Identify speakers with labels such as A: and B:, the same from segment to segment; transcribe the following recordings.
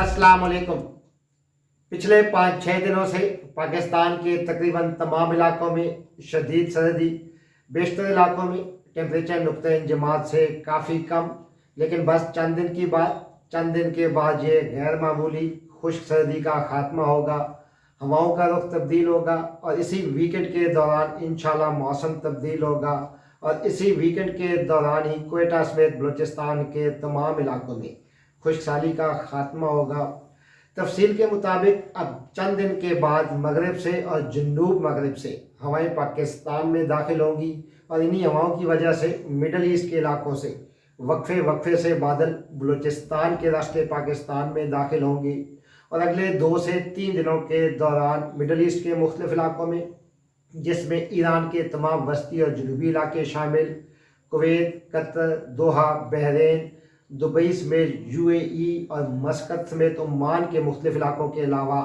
A: अस्सलाम वालेकुम। पिछले 5-6 दिनों से पाकिस्तान के तकरीबन तमाम इलाकों में शदीद सर्दी, बेशतर इलाकों में टेम्परेचर नुक्ते इंजमात से काफ़ी कम, लेकिन बस चंद दिन के बाद ये गैर मामूली खुश्क सर्दी का ख़ात्मा होगा, हवाओं का रुख तब्दील होगा और इसी वीकेंड के दौरान इंशाल्लाह मौसम तब्दील होगा और इसी वीकेंड के दौरान ही क्वेटा समेत बलूचिस्तान के तमाम इलाकों में खुश्क साली का ख़ात्मा होगा। तफसील के मुताबिक अब चंद दिन के बाद मगरब से और जनूब मगरब से हवाएं पाकिस्तान में दाखिल होंगी और इन्हीं हवाओं की वजह से मिडल ईस्ट के इलाकों से वक्फे से बादल बलूचिस्तान के रास्ते पाकिस्तान में दाखिल होंगे और अगले 2 से 3 दिनों के दौरान मिडल ईस्ट के मुख्तलिफ इलाकों में, जिसमें ईरान के तमाम वस्ती और जनूबी इलाके शामिल, कुवैत, कतर, दोहा, बहरीन, दुबई समेत यूएई और मस्कत समेत ओमान के मुख्तलिफ इलाकों के अलावा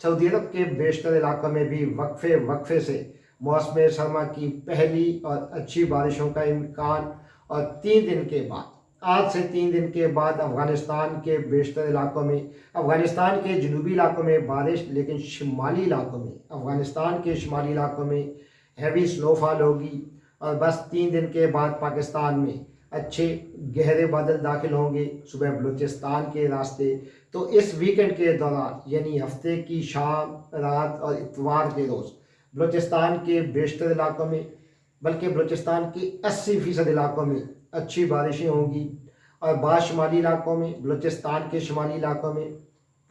A: सऊदी अरब के बेशतर इलाकों में भी वक्फे से मौसम सरमा की पहली और अच्छी बारिशों का इम्कान और 3 दिन के बाद आज से 3 दिन के बाद अफ़गानिस्तान के बेशतर इलाकों में, अफ़गानिस्तान के जनूबी इलाकों में बारिश, लेकिन शुमाली इलाकों में, अफ़गानिस्तान के शुमाली इलाकों में हैवी स्नोफॉल होगी और बस 3 दिन के बाद पाकिस्तान में अच्छे गहरे बादल दाखिल होंगे सुबह बलूचिस्तान के रास्ते। तो इस वीकेंड के दौरान यानी हफ्ते की शाम, रात और इतवार के रोज़ बलूचिस्तान के बेशतर इलाकों में, बल्कि बलूचिस्तान के 80% इलाकों में अच्छी बारिशें होंगी और बाद शुमाली इलाकों में, बलूचिस्तान के शुमाली इलाकों में,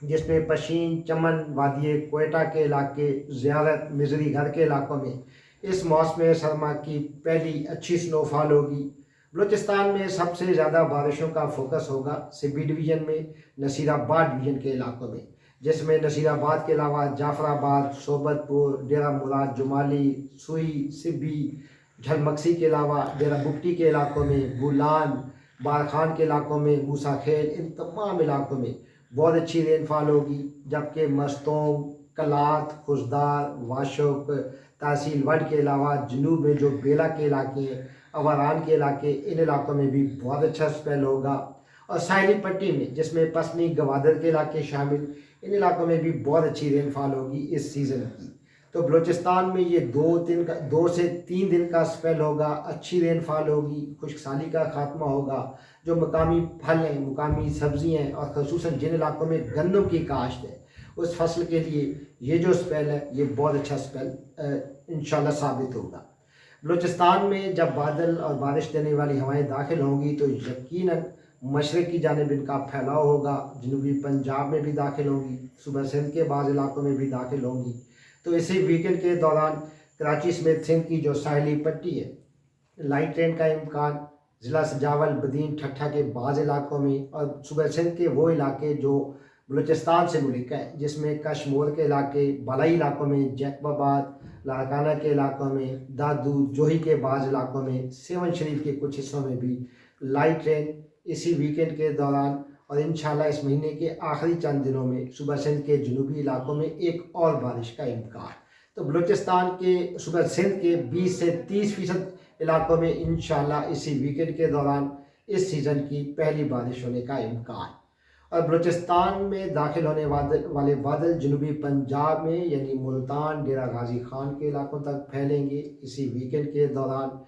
A: जिसमें पशीन, चमन, वादी क्वेटा के इलाके, ज़ियारत, मिजरी घर के इलाकों में इस मौसम सरमा की पहली अच्छी स्नोफॉल होगी। बलूचिस्तान में सबसे ज़्यादा बारिशों का फोकस होगा सिब्बी डिवीज़न में, नसीराबाद डिवीज़न के इलाकों में, जिसमें नसीराबाद के अलावा जाफराबाद, सोबतपुर, डेरा मुराद, जुमाली, सुई, सिब्बी, झलमक्सी के अलावा डेरा बुगटी के इलाकों में, बुलान, बारखान के इलाकों में, मूसा खेल, इन तमाम इलाकों में बहुत अच्छी रेनफॉल होगी। जबकि मस्तों, कलात, खुशदार, वाशुक, तहसील वड के अलावा जनूब में जो बेला के इलाके हैं, अवारान के इलाके, इन इलाकों में भी बहुत अच्छा स्पेल होगा और साहिली पट्टी में, जिसमें पसनी, गवादर के इलाके शामिल, इन इलाकों में भी बहुत अच्छी रेनफॉल होगी इस सीज़न की। तो बलूचिस्तान में ये 2 से 3 दिन का स्पेल होगा, अच्छी रेनफॉल होगी, खुश्क साली का ख़ात्मा होगा। जो मकामी फल हैं, मुकामी सब्ज़ियाँ हैं और ख़ुसूसन जिन इलाकों में गंदम की काश्त है, उस फसल के लिए ये जो स्पेल है ये बहुत अच्छा स्पेल इंशाल्लाह साबित होगा। बलूचिस्तान में जब बादल और बारिश देने वाली हवाएं दाखिल होंगी तो यकीनन मशरक़ की जानिब इनका फैलाव होगा, जनूबी पंजाब में भी दाखिल होंगी, सुबह सिंध के बाज़ इलाकों में भी दाखिल होंगी। तो इसी वीकेंड के दौरान कराची समेत सिंध की जो साहिली पट्टी है, लाइट रेन का इम्कान, ज़िला सजावल, बदीन, ठट्ठा के बाज़ इलाकों में और सुबह सिंध के वो इलाके जो बलूचिस्तान से मुल्क है, जिसमें कश्मोर के इलाके, बालाई इलाकों में, जैकबाबाद, लाड़काना के इलाकों में, दादू, जोही के बाज़ इलाकों में, सेवन शरीफ के कुछ हिस्सों में भी लाइट रेन इसी वीकेंड के दौरान और इंशाल्लाह इस महीने के आखिरी चंद दिनों में सुबह सिंध के जनूबी इलाकों में एक और बारिश का इम्कान। तो बलूचिस्तान के सुबह सिंध के 20 से 30% इलाकों में इंशाल्लाह इसी वीकेंड के दौरान इस सीज़न की पहली बारिश होने का इम्कान। और बलूचिस्तान में दाखिल होने वाले बादल जनूबी पंजाब में यानी मुल्तान, डेरा गाजी खान के इलाकों तक फैलेंगे इसी वीकेंड के दौरान।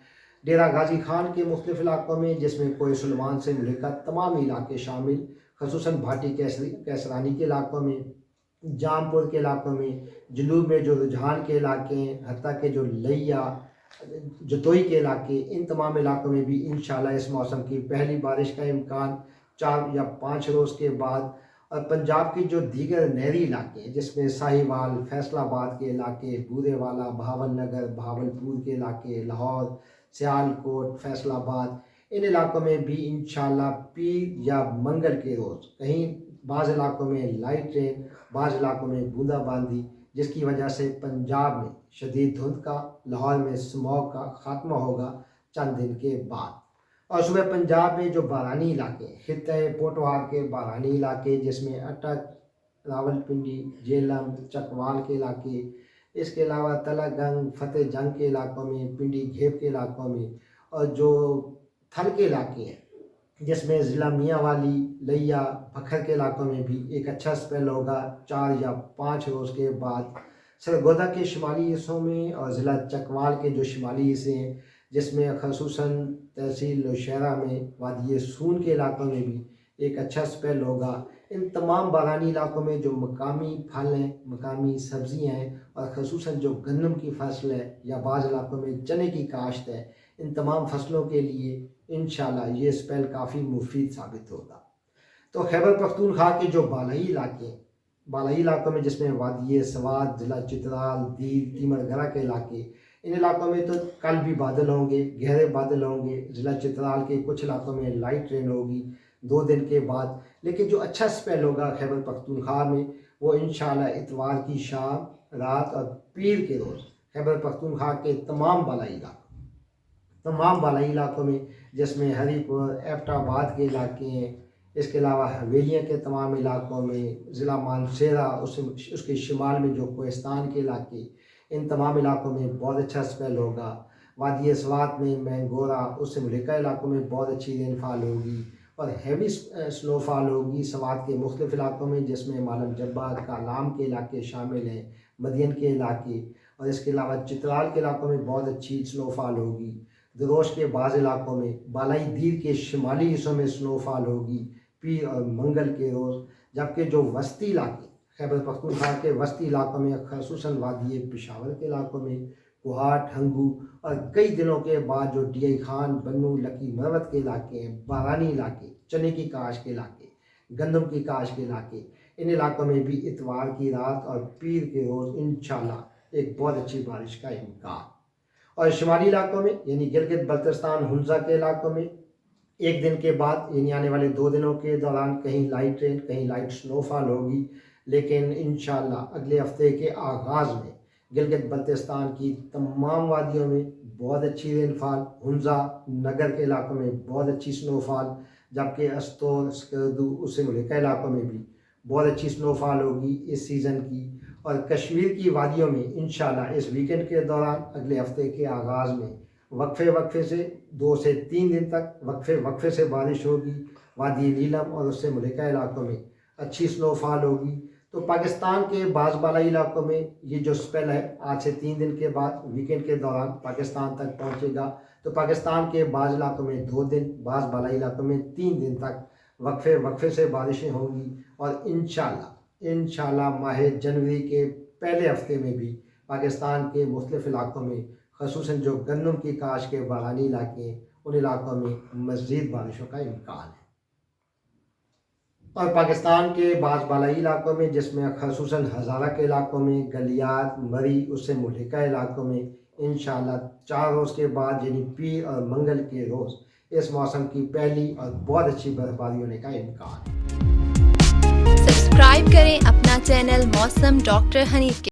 A: डेरा गाजी खान के मुख्तलिफ इलाकों में, जिसमें कोई सुलेमान से मुल्का तमाम इलाके शामिल, खसूसन भाटी कैसरानी के इलाकों में, जामपुर के इलाकों में, जनूब में जो रुझान के इलाके हैं, हत्ता के जो लिया, जतोई के इलाके, इन तमाम इलाकों में भी इंशाल्लाह इस मौसम की पहली बारिश का इम्कान 4 या 5 रोज़ के बाद। और पंजाब के जो दीगर नहरी इलाके हैं, जिसमें साहिवाल, फैसलाबाद के इलाके, बूरेवाला, भावल नगर, भावलपुर के इलाके, लाहौर, सियालकोट, फैसलाबाद, इन इलाकों में भी इंशाल्लाह पीर या मंगल के रोज़ कहीं बाज़ इलाकों में लाइट रेन, बाज़ इलाकों में बूंदाबांदी, जिसकी वजह से पंजाब में शदीद धुंध का, लाहौर में स्मॉग का ख़ात्मा होगा चंद दिन के बाद। और सुबह पंजाब में जो बारानी इलाके, खित्ते पोटवार के बारानी इलाके, जिसमें अटक, रावलपिंडी, जेलम, चकवाल के इलाके, इसके अलावा तलागंग, फतेह जंग के इलाकों में, पिंडी घेप के इलाकों में और जो थल के इलाके हैं, جس میں ضلع میاں والی، لیا، بکھر کے علاقوں میں بھی ایک اچھا سپیل ہوگا 4 یا 5 روز کے بعد۔ سرگودا کے شمالی حصوں میں اور ضلع چکوال کے جو شمالی حصے ہیں، جس میں خصوصاً تحصیل نوشہرہ میں، وادی سون کے علاقوں میں بھی ایک اچھا سپیل ہوگا۔ ان تمام بارانی علاقوں میں جو مقامی پھل ہیں، مقامی سبزیاں ہیں، اور خصوصاً جو گندم کی فصل ہے یا بعض علاقوں میں چنے کی کاشت ہے، ان تمام فصلوں کے لیے انشاءاللہ یہ سپیل کافی مفید ثابت ہوگا۔ تو خیبر پختونخوا کے جو بالائی علاقوں میں، جس میں وادی سوات، ضلع چترال، دیر، تیمر گرہ کے علاقے، ان علاقوں میں تو کل بھی بادل ہوں گے، گہرے بادل ہوں گے۔ ضلع چترال کے کچھ علاقوں میں لائٹ رین ہوگی 2 دن کے بعد۔ لیکن جو اچھا سپیل ہوگا خیبر پختونخوا میں، وہ انشاءاللہ اتوار کی شام، رات اور پیر کے روز خیبر پختونخوا کے تمام بالائی علاقوں میں، جس میں ہری پور، ایبٹ آباد کے علاقے ہیں، اس کے علاوہ حویلیاں کے تمام علاقوں میں، ضلع مانسہرہ، اس کے شمال میں جو کوہستان کے علاقے، ان تمام علاقوں میں بہت اچھا سپیل ہوگا۔ وادی سوات میں، مینگورہ، اس سے ملکہ علاقوں میں بہت اچھی رین فال ہوگی اور ہیوی سنو فال ہوگی سوات کے مختلف علاقوں میں، جس میں معلم جبہ، کالام کے علاقے شامل ہیں، مدین کے علاقے، اور اس کے علاوہ چترال کے علاقوں میں بہت اچھی سنو فال ہوگی۔ دروش کے بعض علاقوں میں، بالائی دیر کے شمالی حصوں میں سنو فال ہوگی پیر اور منگل کے روز، جبکہ جو وسطی علاقے، خیبر پختونخوا کے وسطی علاقوں میں، خصوصاً وادی پشاور کے علاقوں میں، کوہاٹ، ہنگو، اور کئی دنوں کے بعد جو ڈی آئی خان، بنو، لکی مروت کے علاقے ہیں، بارانی علاقے، چنے کی کاشت کے علاقے، گندم کی کاشت کے علاقے، ان علاقوں میں بھی اتوار کی رات اور پیر کے روز انشاءاللہ ایک بہت اچھی بارش کا امکان۔ اور شمالی علاقوں میں، یعنی گلگت بلتستان، ہنزا کے علاقوں میں، 1 دن کے بعد، یعنی آنے والے 2 دنوں کے دوران کہیں لائٹ رین، کہیں لائٹ سنو فال ہوگی، لیکن انشاءاللہ اگلے ہفتے کے آغاز میں گلگت بلتستان کی تمام وادیوں میں بہت اچھی رین فال، ہنزا، نگر کے علاقوں میں بہت اچھی سنو فال، جبکہ استور، سکردو، اس سے ملکہ علاقوں میں بھی بہت اچھی سنو فال ہوگی اس سیزن کی۔ اور کشمیر کی وادیوں میں انشاءاللہ اس ویکنڈ کے دوران، اگلے ہفتے کے آغاز میں، وقفے سے 2 سے 3 دن تک وقفے سے بارش ہوگی۔ وادی نیلم اور اس سے ملکہ علاقوں میں اچھی سنو فال ہوگی۔ تو پاکستان کے بعض بالائی علاقوں میں یہ جو سپیل ہے، آج سے 3 دن کے بعد ویکنڈ کے دوران پاکستان تک پہنچے گا۔ تو پاکستان کے بعض علاقوں میں 2 دن، بعض بالائی علاقوں میں 3 دن تک وقفے سے بارشیں ہوں گی، اور انشاءاللہ ماہ جنوری کے پہلے ہفتے میں بھی پاکستان کے مختلف علاقوں میں، خصوصاً جو گندم کی کاشت کے بارانی علاقے ہیں، ان علاقوں میں مزید بارشوں کا امکان ہے۔ اور پاکستان کے بعض بالائی علاقوں میں، جس میں خصوصاً ہزارہ کے علاقوں میں، گلیات، مری، اس سے ملکہ علاقوں میں انشاءاللہ 4 روز کے بعد، یعنی پیر اور منگل کے روز، اس موسم کی پہلی اور بہت اچھی برفباری ہونے کا امکان ہے۔
B: سبسکرائب کریں اپنا چینل موسم ڈاکٹر حنیف کے